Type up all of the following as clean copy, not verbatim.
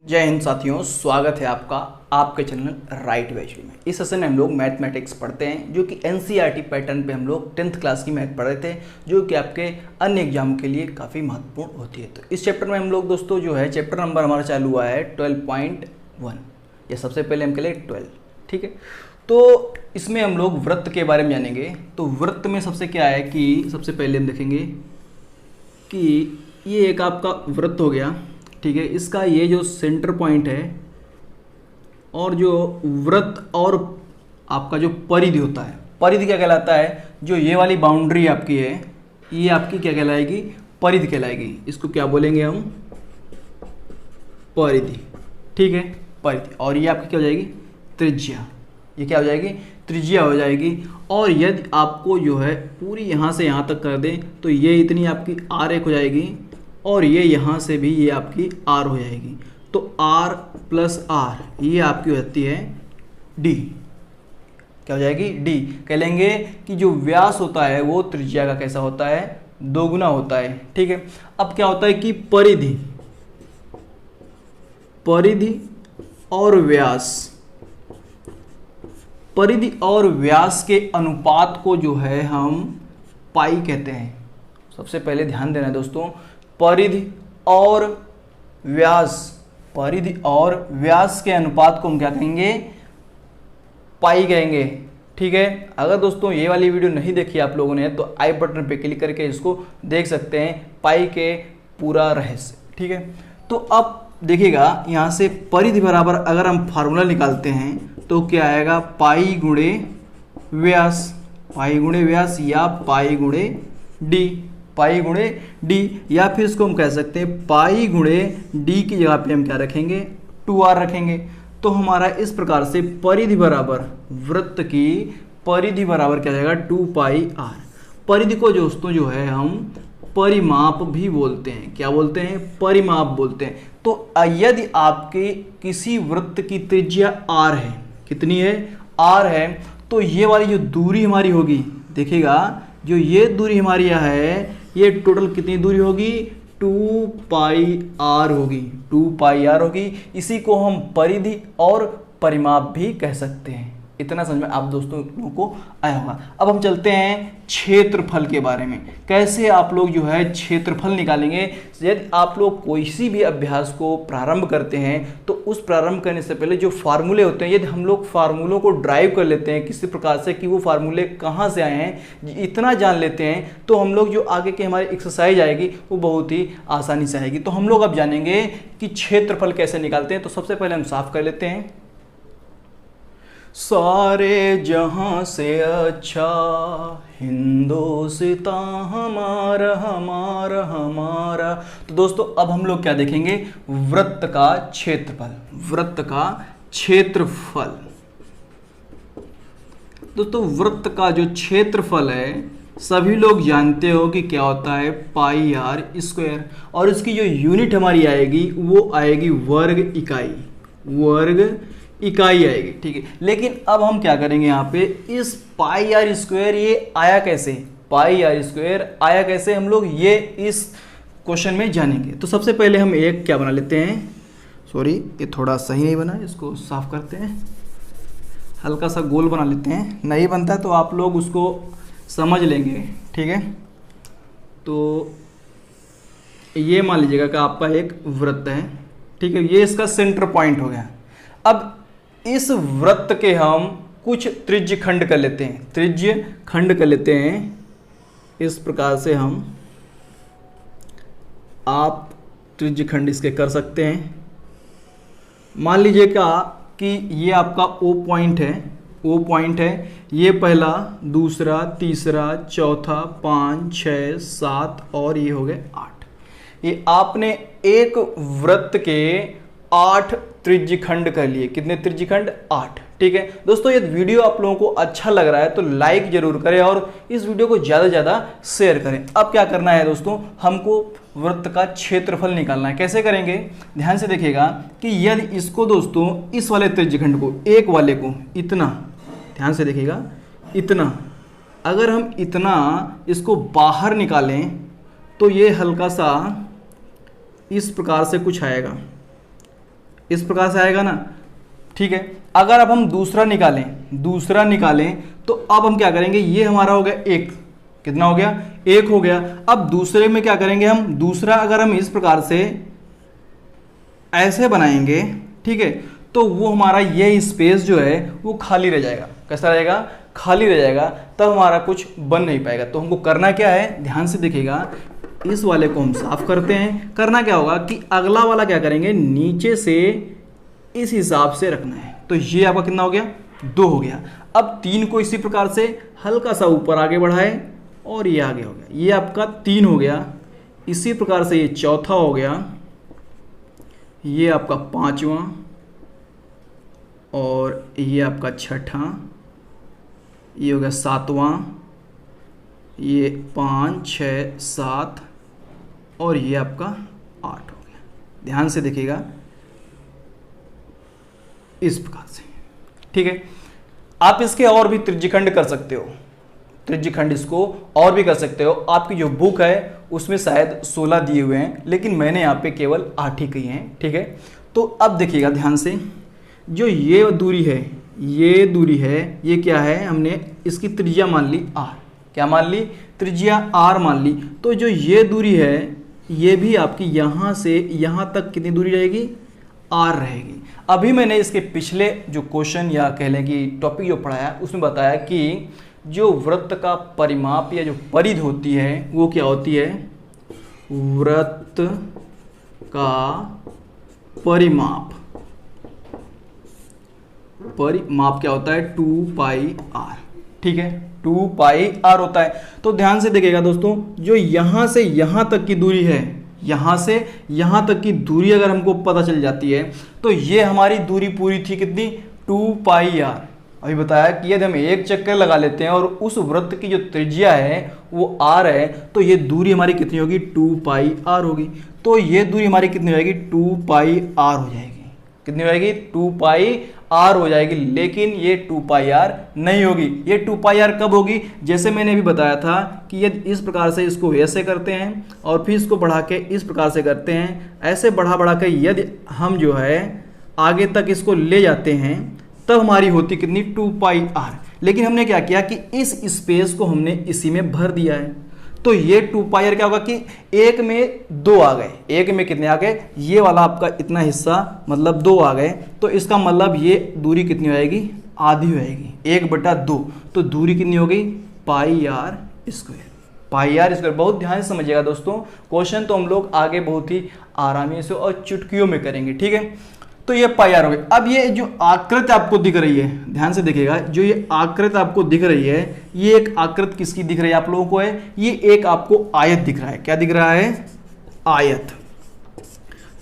जय हिंद साथियों, स्वागत है आपका आपके चैनल राइट वैल्यू में। इस सेशन में हम लोग मैथमेटिक्स पढ़ते हैं, जो कि एनसीईआरटी पैटर्न पे हम लोग 10th क्लास की मैथ पढ़ रहे थे, जो कि आपके अन्य एग्जाम के लिए काफ़ी महत्वपूर्ण होती है। तो इस चैप्टर में हम लोग दोस्तों जो है चैप्टर नंबर हमारा चालू हुआ है 12.1, या सबसे पहले हम कहें 12, ठीक है। तो इसमें हम लोग वृत्त के बारे में जानेंगे। तो वृत्त में सबसे क्या है कि सबसे पहले हम देखेंगे कि ये एक आपका वृत्त हो गया, ठीक है। इसका ये जो सेंटर पॉइंट है और जो वृत्त और आपका जो परिधि होता है, परिधि क्या कहलाता है, जो ये वाली बाउंड्री आपकी है ये आपकी क्या कहलाएगी, परिधि कहलाएगी। इसको क्या बोलेंगे हम, परिधि, ठीक है, परिधि। और ये आपकी क्या हो जाएगी, त्रिज्या। ये क्या हो जाएगी, त्रिज्या हो जाएगी। और यदि आपको जो है पूरी यहाँ से यहाँ तक कर दें तो ये इतनी आपकी R1 हो जाएगी, और ये यहाँ से भी ये आपकी R हो जाएगी। तो R प्लस R ये आपकी हो जाती है D। क्या हो जाएगी, D। कह लेंगे कि जो व्यास होता है वो त्रिज्या का कैसा होता है, दोगुना होता है, ठीक है। अब क्या होता है कि परिधि, परिधि और व्यास, परिधि और व्यास के अनुपात को जो है हम पाई कहते हैं। सबसे पहले ध्यान देना है दोस्तों, परिधि और व्यास, परिधि और व्यास के अनुपात को हम क्या कहेंगे, पाई कहेंगे, ठीक है। अगर दोस्तों ये वाली वीडियो नहीं देखी आप लोगों ने तो आई बटन पे क्लिक करके इसको देख सकते हैं, पाई के पूरा रहस्य, ठीक है। तो अब देखिएगा यहाँ से परिधि बराबर अगर हम फार्मूला निकालते हैं तो क्या आएगा, पाई गुणे व्यास, पाई गुणे व्यास या पाई गुणे डी, पाई गुणे डी। या फिर इसको हम कह सकते हैं पाई गुणे डी की जगह पे हम क्या रखेंगे, 2r रखेंगे। तो हमारा इस प्रकार से परिधि बराबर, वृत्त की परिधि बराबर क्या जाएगा, 2 पाई r। परिधि को दोस्तों जो है हम परिमाप भी बोलते हैं। क्या बोलते हैं, परिमाप बोलते हैं। तो यदि आपके किसी वृत्त की त्रिज्या r है, कितनी है, r है, तो ये वाली जो दूरी हमारी होगी, देखिएगा जो ये दूरी हमारी है ये टोटल कितनी दूरी होगी, 2 पाई r होगी, 2 पाई r होगी। इसी को हम परिधि और परिमाप भी कह सकते हैं। इतना समझ में आप दोस्तों लोगों को आया होगा। अब हम चलते हैं क्षेत्रफल के बारे में, कैसे आप लोग जो है क्षेत्रफल निकालेंगे। यदि आप लोग कोई भी अभ्यास को प्रारंभ करते हैं तो उस प्रारंभ करने से पहले जो फार्मूले होते हैं, यदि हम लोग फार्मूलों को ड्राइव कर लेते हैं किसी प्रकार से कि वो फार्मूले कहाँ से आए हैं, इतना जान लेते हैं, तो हम लोग जो आगे की हमारी एक्सरसाइज आएगी वो बहुत ही आसानी से आएगी। तो हम लोग अब जानेंगे कि क्षेत्रफल कैसे निकालते हैं। तो सबसे पहले हम साफ कर लेते हैं, सारे जहां से अच्छा हिंदोस्तां हमारा हमारा हमारा। तो दोस्तों अब हम लोग क्या देखेंगे, वृत्त का क्षेत्रफल, वृत्त का क्षेत्रफल। दोस्तों वृत्त का जो क्षेत्रफल है सभी लोग जानते हो कि क्या होता है, पाई r स्क्वायर। और इसकी जो यूनिट हमारी आएगी वो आएगी वर्ग इकाई, वर्ग इकाई आएगी, ठीक है। लेकिन अब हम क्या करेंगे, यहाँ पे इस पाई r स्क्वायर ये आया कैसे, पाई r स्क्वायर आया कैसे, हम लोग ये इस क्वेश्चन में जानेंगे। तो सबसे पहले हम एक क्या बना लेते हैं, सॉरी ये थोड़ा सही नहीं बना, इसको साफ करते हैं, हल्का सा गोल बना लेते हैं। नहीं बनता तो आप लोग उसको समझ लेंगे, ठीक है। तो ये मान लीजिएगा कि आपका एक वृत्त है, ठीक है, ये इसका सेंटर पॉइंट हो गया। अब इस वृत्त के हम कुछ त्रिज्य खंड कर लेते हैं, त्रिज्य खंड कर लेते हैं। इस प्रकार से हम आप त्रिज्य खंड इसके कर सकते हैं। मान लीजिएगा कि ये आपका O पॉइंट है, O पॉइंट है, ये पहला, दूसरा, तीसरा, चौथा, 5, 6, 7 और ये हो गए 8। ये आपने एक वृत्त के 8 त्रिज्य खंड कर लिए। कितने त्रिज्य खंड, 8, ठीक है। दोस्तों यदि वीडियो आप लोगों को अच्छा लग रहा है तो लाइक जरूर करें और इस वीडियो को ज़्यादा से ज़्यादा शेयर करें। अब क्या करना है दोस्तों, हमको वृत्त का क्षेत्रफल निकालना है। कैसे करेंगे, ध्यान से देखिएगा कि यदि इसको दोस्तों इस वाले त्रिज्य खंड को, एक वाले को इतना, ध्यान से देखिएगा इतना, अगर हम इतना इसको बाहर निकालें तो ये हल्का सा इस प्रकार से कुछ आएगा, इस प्रकार से आएगा ना, ठीक है। अगर अब हम दूसरा निकालें तो अब हम क्या करेंगे, ये हमारा हो गया 1, कितना हो गया 1 हो गया। अब दूसरे में क्या करेंगे हम, दूसरा अगर हम इस प्रकार से ऐसे बनाएंगे, ठीक है, तो वो हमारा ये स्पेस जो है वो खाली रह जाएगा। कैसा रहेगा, खाली रह जाएगा, तब हमारा कुछ बन नहीं पाएगा। तो हमको करना क्या है, ध्यान से देखिएगा, इस वाले को हम साफ करते हैं। करना क्या होगा कि अगला वाला क्या करेंगे, नीचे से इस हिसाब से रखना है। तो ये आपका कितना हो गया, 2 हो गया। अब 3 को इसी प्रकार से हल्का सा ऊपर आगे बढ़ाए और ये आगे हो गया, ये आपका 3 हो गया। इसी प्रकार से ये चौथा हो गया, ये आपका 5वां, और ये आपका 6ठा, ये हो गया 7वां, ये 5, 6, 7 और ये आपका 8 हो गया। ध्यान से देखिएगा इस प्रकार से, ठीक है। आप इसके और भी त्रिज्यखंड कर सकते हो, त्रिज्यखंड इसको और भी कर सकते हो। आपकी जो बुक है उसमें शायद 16 दिए हुए हैं, लेकिन मैंने यहाँ पे केवल 8 ही किए हैं, ठीक है। तो अब देखिएगा ध्यान से, जो ये दूरी है, ये दूरी है, ये क्या है, हमने इसकी त्रिज्या मान ली r। क्या मान ली, त्रिज्या r मान ली। तो जो ये दूरी है, ये भी आपकी यहाँ से यहाँ तक कितनी दूरी रहेगी, r रहेगी। अभी मैंने इसके पिछले जो क्वेश्चन या कह लें कि टॉपिक जो पढ़ाया उसमें बताया कि जो वृत्त का परिमाप या जो परिधि होती है वो क्या होती है, वृत्त का परिमाप क्या होता है, 2πr, ठीक है, 2πr होता है। तो ध्यान से देखिएगा दोस्तों, जो यहाँ से यहाँ तक की दूरी है, यहाँ से यहाँ तक की दूरी अगर हमको पता चल जाती है तो ये हमारी दूरी पूरी थी कितनी, 2πr। अभी बताया कि यदि हम एक चक्कर लगा लेते हैं और उस वृत्त की जो त्रिज्या है वो r है, तो ये दूरी हमारी कितनी होगी, 2πr होगी। तो ये दूरी हमारी कितनी हो जाएगी, 2πr हो जाएगी। कितनी हो जाएगी, 2πr हो जाएगी। लेकिन ये 2πr नहीं होगी। ये 2πr कब होगी, जैसे मैंने अभी बताया था कि यदि इस प्रकार से इसको ऐसे करते हैं और फिर इसको बढ़ा के इस प्रकार से करते हैं, ऐसे बढ़ा के यदि हम जो है आगे तक इसको ले जाते हैं तब हमारी होती कितनी, 2πr। लेकिन हमने क्या किया कि इस स्पेस को हमने इसी में भर दिया है। तो ये 2πr क्या होगा कि 1 में 2 आ गए, 1 में कितने आ गए, ये वाला आपका इतना हिस्सा मतलब 2 आ गए। तो इसका मतलब ये दूरी कितनी हो जाएगी, आधी हो जाएगी, 1/2। तो दूरी कितनी हो गई, πr²। πr²। बहुत ध्यान से समझिएगा दोस्तों, क्वेश्चन तो हम लोग आगे बहुत ही आरामी से और चुटकियों में करेंगे, ठीक है। तो ये πr हो गई। अब ये जो आकृति आपको दिख रही है, ध्यान से देखिएगा, जो ये आकृति आपको दिख रही है, ये एक आकृति किसकी दिख रही है आप लोगों को, है ये एक आपको आयत दिख रहा है। क्या दिख रहा है, आयत।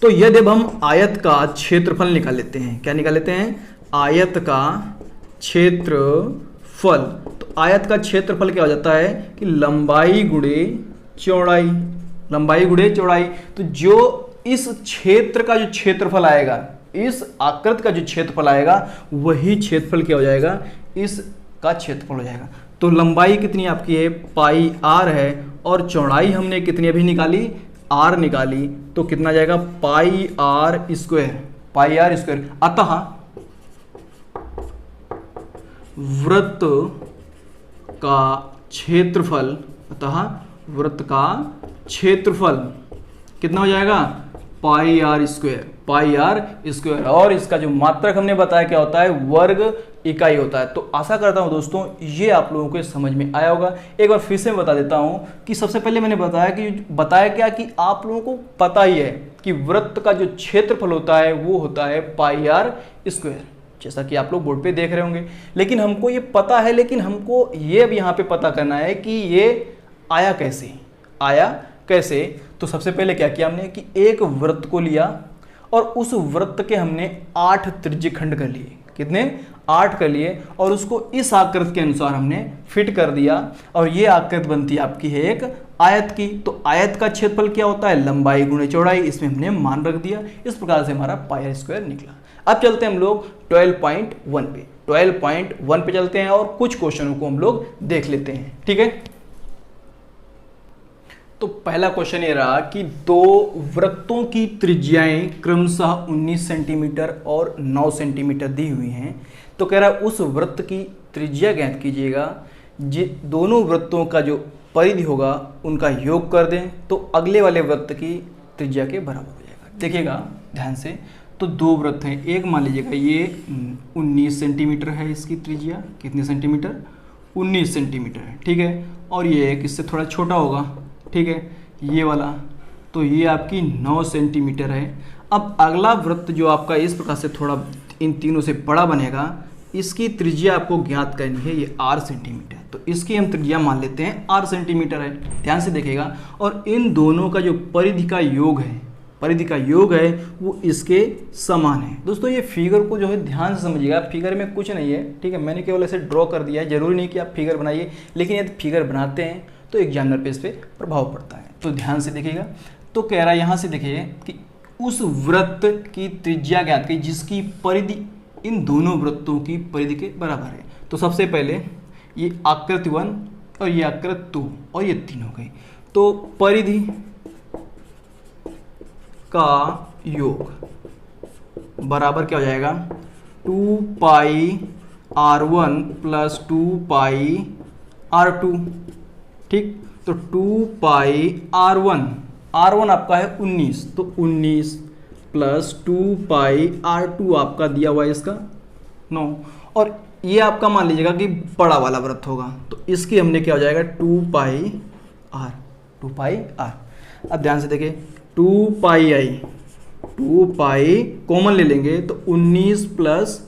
तो यदि हम आयत का क्षेत्रफल निकाल लेते हैं, क्या निकाल लेते हैं, आयत का क्षेत्रफल। तो आयत का क्षेत्रफल क्या हो जाता है कि लंबाई गुणे चौड़ाई, लंबाई गुणे चौड़ाई। तो जो इस क्षेत्र का जो क्षेत्रफल आएगा, इस आकृति का जो क्षेत्रफल आएगा, वही क्षेत्रफल क्या हो जाएगा, इसका क्षेत्रफल हो जाएगा। तो लंबाई कितनी आपकी है, πr है, और चौड़ाई हमने कितनी अभी निकाली, r निकाली। तो कितना जाएगा, πr²। πr²। अतः वृत्त का क्षेत्रफल, अतः वृत्त का क्षेत्रफल कितना हो जाएगा, πr²। πr²। और इसका जो मात्रक हमने बताया क्या होता है, वर्ग इकाई होता है। तो आशा करता हूं दोस्तों ये आप लोगों को समझ में आया होगा। एक बार फिर से बता देता हूं कि सबसे पहले मैंने बताया क्या कि आप लोगों को पता ही है कि वृत्त का जो क्षेत्रफल होता है वो होता है πr², जैसा कि आप लोग बोर्ड पे देख रहे होंगे। लेकिन हमको ये पता है, लेकिन हमको ये अब यहाँ पे पता करना है कि ये आया कैसे, आया कैसे। तो सबसे पहले क्या किया हमने कि एक वृत्त को लिया और उस वृत्त के हमने 8 त्रिज्यखंड कर लिए। कितने, 8 कर लिए, और उसको इस आकृति के अनुसार हमने फिट कर दिया। और ये आकृति बनती है आपकी है एक आयत की। तो आयत का क्षेत्रफल क्या होता है, लंबाई गुणे चौड़ाई, इसमें हमने मान रख दिया। इस प्रकार से हमारा πr² निकला। अब चलते हैं हम लोग 12.1 पे। 12.1 पे चलते हैं और कुछ क्वेश्चनों को हम लोग देख लेते हैं, ठीक है। तो पहला क्वेश्चन ये रहा कि दो वृत्तों की त्रिज्याएं क्रमशः 19 सेंटीमीटर और 9 सेंटीमीटर दी हुई हैं। तो कह रहा है उस वृत्त की त्रिज्या ज्ञात कीजिएगा। दोनों वृत्तों का जो परिधि होगा उनका योग कर दें तो अगले वाले वृत्त की त्रिज्या के बराबर हो जाएगा। देखिएगा ध्यान से, तो दो वृत्त हैं, एक मान लीजिएगा ये 19 सेंटीमीटर है, इसकी त्रिज्या कितने सेंटीमीटर, 19 सेंटीमीटर है, ठीक है। और ये एक इससे थोड़ा छोटा होगा, ठीक है, ये वाला, तो ये आपकी 9 सेंटीमीटर है। अब अगला वृत्त जो आपका इस प्रकार से थोड़ा इन तीनों से बड़ा बनेगा, इसकी त्रिज्या आपको ज्ञात करनी है, ये 8 सेंटीमीटर, तो इसकी हम त्रिज्या मान लेते हैं 8 सेंटीमीटर है। ध्यान से देखिएगा, और इन दोनों का जो परिधि का योग है, परिधि का योग है वो इसके समान है। दोस्तों ये फिगर को जो है ध्यान से समझिएगा, फिगर में कुछ नहीं है, ठीक है, मैंने केवल ऐसे ड्रॉ कर दिया है, जरूरी नहीं कि आप फिगर बनाइए, लेकिन यदि फिगर बनाते हैं तो एग्जामिनर पे इस पर प्रभाव पड़ता है। तो ध्यान से देखिएगा, तो कह रहा है यहाँ से देखिए कि उस वृत्त की त्रिज्या ज्ञात की जिसकी परिधि इन दोनों वृत्तों की परिधि के बराबर है। तो सबसे पहले ये आकृति 1 और ये आकृति 2 और ये 3 हो गई, तो परिधि का योग बराबर क्या हो जाएगा, 2 पाई r1 प्लस 2 पाई r2, ठीक। तो 2 पाई r1 आपका है 19, तो 19 प्लस 2 पाई r2 आपका दिया हुआ है इसका 9, और ये आपका मान लीजिएगा कि बड़ा वाला वृत्त होगा, तो इसकी हमने क्या हो जाएगा 2 पाई r। अब ध्यान से देखिए 2 पाई कॉमन ले लेंगे तो 19 प्लस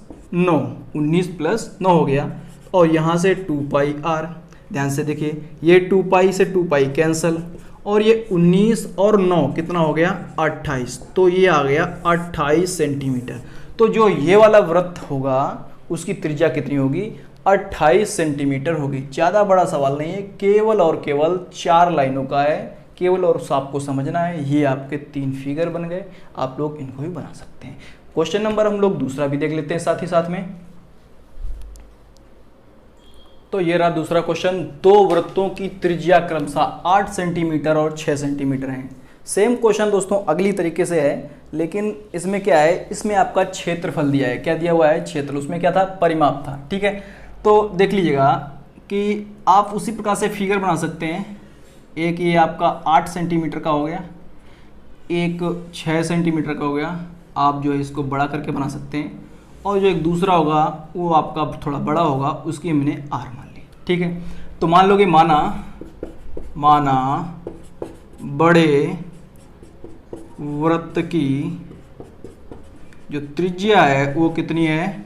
9 हो गया, और यहाँ से 2 पाई r। ध्यान से देखिए ये 2 पाई से 2 पाई कैंसल, और ये 19 और 9 कितना हो गया 28, तो ये आ गया 28 सेंटीमीटर। तो जो ये वाला वृत्त होगा उसकी त्रिज्या कितनी होगी, 28 सेंटीमीटर होगी। ज़्यादा बड़ा सवाल नहीं है, केवल और केवल 4 लाइनों का है, केवल और आपको समझना है। ये आपके 3 फिगर बन गए, आप लोग इनको भी बना सकते हैं। क्वेश्चन नंबर हम लोग दूसरा भी देख लेते हैं साथ ही साथ में। तो ये रहा दूसरा क्वेश्चन, दो वृत्तों की त्रिज्या क्रमशः 8 सेंटीमीटर और 6 सेंटीमीटर है। सेम क्वेश्चन दोस्तों अगली तरीके से है, लेकिन इसमें क्या है, इसमें आपका क्षेत्रफल दिया है, क्या दिया हुआ है, क्षेत्र, उसमें क्या था, परिमाप था, ठीक है। तो देख लीजिएगा कि आप उसी प्रकार से फिगर बना सकते हैं। एक ये आपका 8 सेंटीमीटर का हो गया, एक 6 सेंटीमीटर का हो गया, आप जो है इसको बड़ा करके बना सकते हैं, और जो एक दूसरा होगा वो आपका थोड़ा बड़ा होगा, उसकी हमने r मान ली, ठीक है। तो मान लो कि माना बड़े वृत्त की जो त्रिज्या है वो कितनी है,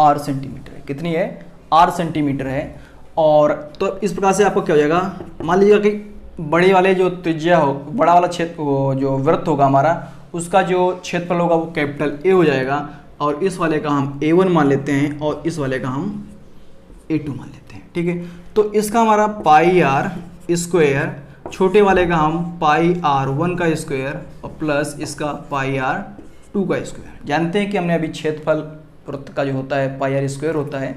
8 सेंटीमीटर है, कितनी है, 8 सेंटीमीटर है। और तो इस प्रकार से आपको क्या हो जाएगा, मान लीजिएगा कि बड़े वाले जो त्रिज्या हो, बड़ा वाला क्षेत्र जो वृत्त होगा हमारा, उसका जो क्षेत्रफल होगा वो कैपिटल A हो जाएगा, और इस वाले का हम A1 मान लेते हैं और इस वाले का हम A2 मान लेते हैं, ठीक है। तो इसका हमारा पाई r स्क्वायर, छोटे वाले का हम पाई r1 का स्क्वायर और प्लस इसका पाई r2 का स्क्वायर। जानते हैं कि हमने अभी क्षेत्रफल वृत्त का जो होता है पाई r स्क्वायर होता है,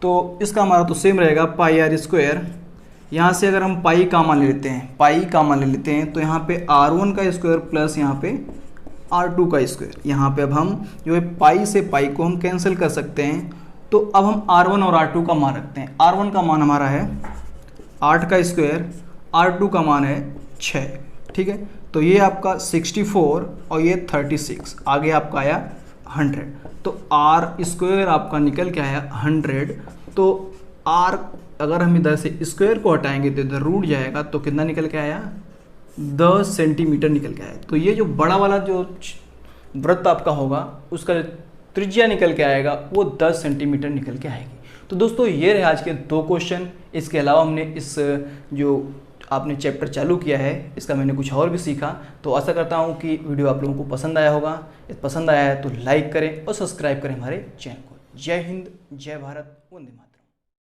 तो इसका हमारा तो सेम रहेगा पाई r स्क्वायर। यहाँ से अगर हम पाई का मान ले लेते हैं, तो यहाँ पे r1 का स्क्वायर प्लस यहाँ पे r2 का स्क्वायर। यहाँ पे अब हम जो है पाई से पाई को हम कैंसिल कर सकते हैं, तो अब हम r1 और r2 का मान रखते हैं। r1 का मान हमारा है 8 का स्क्वायर, r2 का मान है 6, ठीक है। तो ये आपका 64 और ये 36, आगे आपका आया 100, तो r स्क्वायर आपका निकल के आया 100। तो r अगर हम इधर से स्क्वायर को हटाएंगे तो इधर रूट जाएगा, तो कितना निकल के आया, 10 सेंटीमीटर निकल के आया। तो ये जो बड़ा वाला जो वृत्त आपका होगा उसका जो त्रिज्या निकल के आएगा वो 10 सेंटीमीटर निकल के आएगी। तो दोस्तों ये रहे आज के 2 क्वेश्चन। इसके अलावा हमने इस जो आपने चैप्टर चालू किया है इसका मैंने कुछ और भी सीखा। तो आशा करता हूँ कि वीडियो आप लोगों को पसंद आया होगा। यदि पसंद आया है तो लाइक करें और सब्सक्राइब करें हमारे चैनल को। जय हिंद, जय भारत, वंदे मातरम।